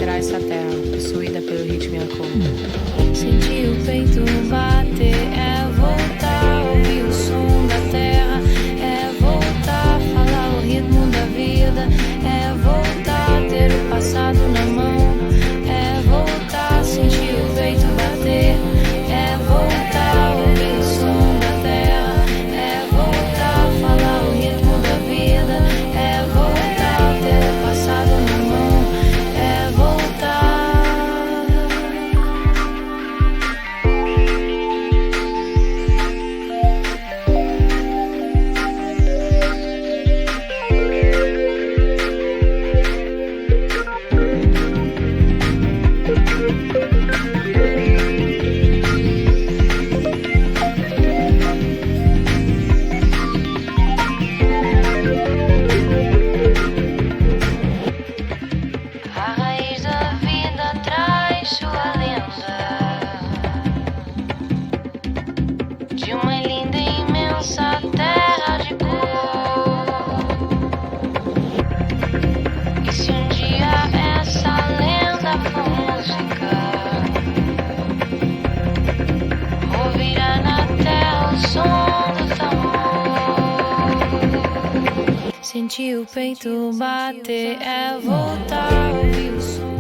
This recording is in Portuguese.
será essa terra, possuída pelo ritmo e a cor. Sentir o peito bater é voltar a ouvir o som da terra, é voltar a falar o ritmo da vida, é voltar a ter o passado na mão, é voltar a sentir o peito bater, é voltar a ouvir o som da terra, é voltar a falar o ritmo da vida, é voltar a ter o passado na mão, é voltar. A raiz da vida traz sua lenda de uma linda e imensa terra de cor. E se um dia essa lenda for música, ouvirá na terra o som do tambor. Sentir o peito bater é voltar a ouvir o som.